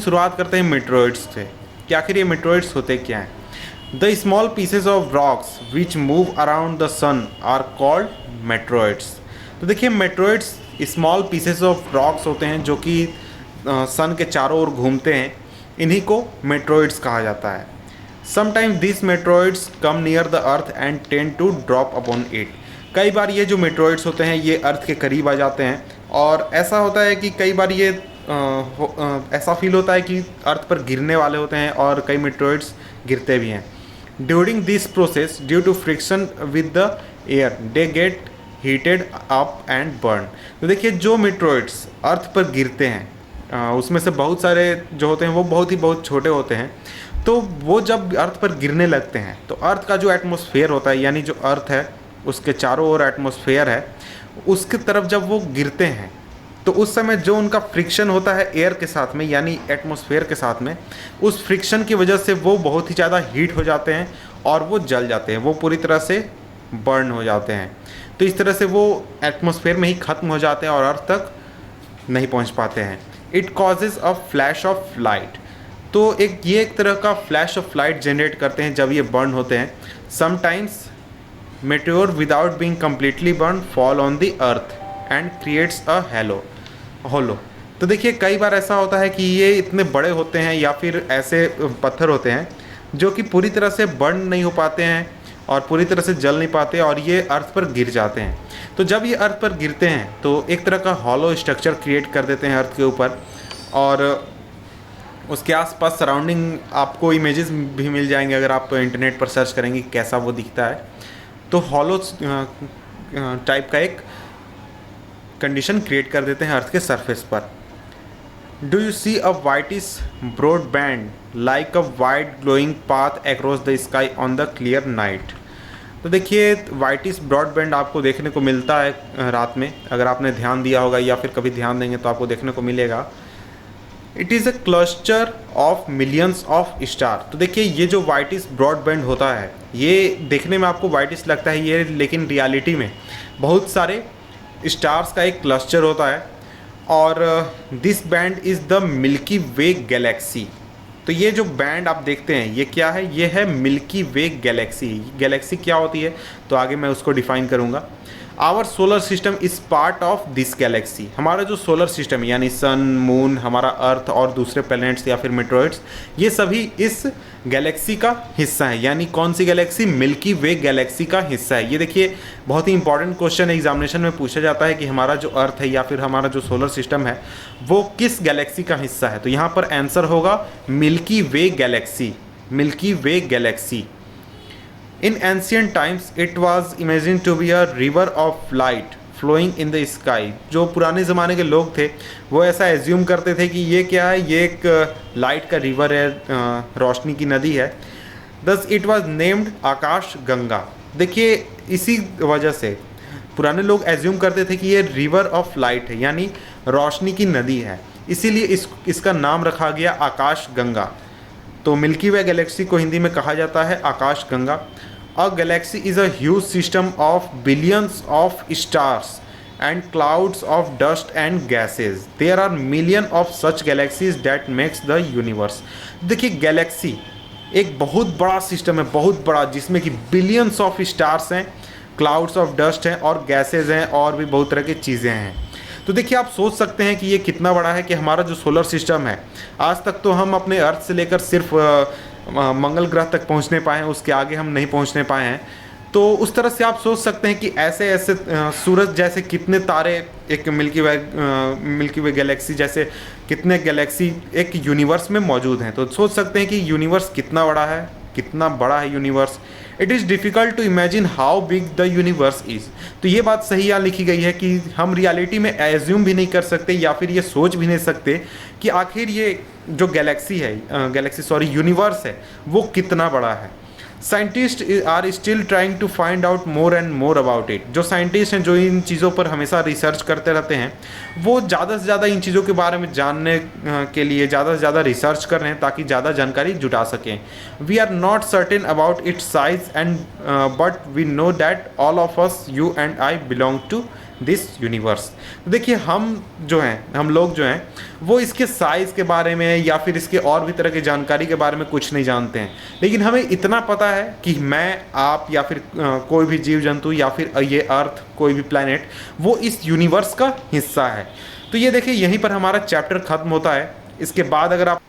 शुरुआत करते हैं मेट्रॉइड्स से कि आखिर ये मेट्रॉइड्स होते क्या हैं। The small pieces of rocks which move around the sun are called meteoroids. तो देखिए meteoroids small pieces of rocks होते हैं जो कि सन के चारों ओर घूमते हैं, इन्हीं को मेट्रॉइड्स कहा जाता है। Sometimes this meteoroids come near the earth and tend to drop upon it. कई बार ये जो मेट्रॉइड्स होते हैं ये अर्थ के करीब आ जाते हैं और ऐसा होता है कि कई बार ये ऐसा फील होता है कि अर्थ पर गिरने वाले होते हैं और कई मेट्रॉइड्स गिरते भी हैं। During this process due to friction with the air they get heated up and burn. तो देखिए जो मेट्रॉइड्स अर्थ पर गिरते हैं उसमें से बहुत सारे जो होते हैं वो बहुत छोटे होते हैं। तो वो जब अर्थ पर गिरने लगते हैं तो अर्थ का जो एटमॉस्फेयर होता है, यानी जो अर्थ है उसके चारों ओर एटमॉस्फेयर है, उसकी तरफ जब वो गिरते हैं तो उस समय जो उनका फ्रिक्शन होता है एयर के साथ में यानी एटमॉस्फेयर के साथ में, उस फ्रिक्शन की वजह से वो बहुत ही ज़्यादा हीट हो जाते हैं और वो जल जाते हैं, वो पूरी तरह से बर्न हो जाते हैं। तो इस तरह से वो एटमॉस्फेयर में ही ख़त्म हो जाते हैं और अर्थ तक नहीं पहुंच पाते हैं। It causes a flash of light. तो ये एक तरह का फ्लैश ऑफ लाइट जनरेट करते हैं जब ये बर्न होते हैं। Sometimes meteor without being completely burn fall on the earth and creates a hollow. तो देखिए कई बार ऐसा होता है कि ये इतने बड़े होते हैं या फिर ऐसे पत्थर होते हैं जो कि पूरी तरह से बर्न नहीं हो पाते हैं और पूरी तरह से जल नहीं पाते और ये अर्थ पर गिर जाते हैं। तो जब ये अर्थ पर गिरते हैं तो एक तरह का हॉलो स्ट्रक्चर क्रिएट कर देते हैं अर्थ के ऊपर और उसके आसपास सराउंडिंग आपको इमेजेस भी मिल जाएंगे अगर आप इंटरनेट पर सर्च करेंगे कैसा वो दिखता है। तो हॉलो टाइप का एक कंडीशन क्रिएट कर देते हैं अर्थ के सरफेस पर। Do you see a whitish broad band like a white glowing path across the sky on the clear night. तो देखिए वाइटिश ब्रॉड बैंड आपको देखने को मिलता है रात में, अगर आपने ध्यान दिया होगा या फिर कभी ध्यान देंगे तो आपको देखने को मिलेगा। It is a cluster of millions of star. तो देखिए ये जो वाइटिश ब्रॉड बैंड होता है ये देखने में आपको वाइटिश लगता है ये, लेकिन रियलिटी में बहुत सारे स्टार्स का एक क्लस्टर होता है और this band is the milky way Galaxy. तो ये जो बैंड आप देखते हैं ये क्या है, ये है मिल्की वे गैलेक्सी। गैलेक्सी क्या होती है तो आगे मैं उसको डिफाइन करूँगा। Our solar system is part of this galaxy. हमारा जो सोलर सिस्टम है यानी सन, मून, हमारा अर्थ और दूसरे प्लैनेट्स या फिर मेट्रॉइड्स, ये सभी इस गैलेक्सी का हिस्सा है। यानी कौन सी गैलेक्सी? मिल्की वे गैलेक्सी का हिस्सा है। ये देखिए बहुत ही इंपॉर्टेंट क्वेश्चन एग्जामिनेशन में पूछा जाता है कि हमारा जो अर्थ है या फिर हमारा जो सोलर सिस्टम है वो किस गैलेक्सी का हिस्सा है। तो यहाँ पर आंसर होगा milky way Galaxy. Milky way Galaxy. In ancient times, it was imagined to be a river of light flowing in the sky। जो पुराने ज़माने के लोग थे वो ऐसा एज्यूम करते थे कि ये क्या है, ये एक लाइट का रिवर है, रोशनी की नदी है। Thus it was named आकाश गंगा। देखिए इसी वजह से पुराने लोग एज्यूम करते थे कि ये रिवर ऑफ लाइट है यानी रोशनी की नदी है, इसीलिए इसका नाम रखा गया आकाश गंगा। तो मिल्की वे गैलेक्सी को हिंदी में कहा जाता है आकाश गंगा। A galaxy is a huge system of billions of stars and clouds of dust and gases. There are million of such galaxies that makes the universe. देखिए गैलेक्सी एक बहुत बड़ा सिस्टम है, बहुत बड़ा, जिसमें कि बिलियंस ऑफ स्टार्स हैं, क्लाउड्स ऑफ डस्ट हैं और गैसेज हैं और भी बहुत तरह की चीज़ें हैं। तो देखिए आप सोच सकते हैं कि ये कितना बड़ा है कि हमारा जो सोलर सिस्टम है आज तक तो हम अपने अर्थ से लेकर सिर्फ मंगल ग्रह तक पहुंचने पाए हैं, उसके आगे हम नहीं पहुंचने पाए हैं। तो उस तरह से आप सोच सकते हैं कि ऐसे ऐसे सूरज जैसे कितने तारे एक मिल्की वे गैलेक्सी जैसे कितने गैलेक्सी एक यूनिवर्स में मौजूद हैं। तो सोच सकते हैं कि यूनिवर्स कितना बड़ा है, कितना बड़ा है universe. It is difficult to imagine how big the universe is. तो ये बात सही यहाँ लिखी गई है कि हम रियलिटी में एज्यूम भी नहीं कर सकते या फिर ये सोच भी नहीं सकते कि आखिर ये जो यूनिवर्स है वो कितना बड़ा है। Scientist are still trying to find out more and more about it. जो साइंटिस्ट हैं जो इन चीज़ों पर हमेशा रिसर्च करते रहते हैं वो ज़्यादा से ज़्यादा इन चीज़ों के बारे में जानने के लिए ज़्यादा से ज़्यादा रिसर्च कर रहे हैं ताकि ज़्यादा जानकारी जुटा सकें। We are not certain about its size and but we know that all of us, you and I, belong to this universe. तो देखिए हम लोग जो हैं वो इसके साइज़ के बारे में या फिर इसके और भी तरह की जानकारी के बारे में कुछ नहीं जानते हैं, लेकिन हमें इतना पता है कि मैं, आप या फिर कोई भी जीव जंतु या फिर ये अर्थ, कोई भी प्लैनेट, वो इस यूनिवर्स का हिस्सा है। तो ये देखिए यहीं पर हमारा चैप्टर ख़त्म होता है। इसके बाद अगर आप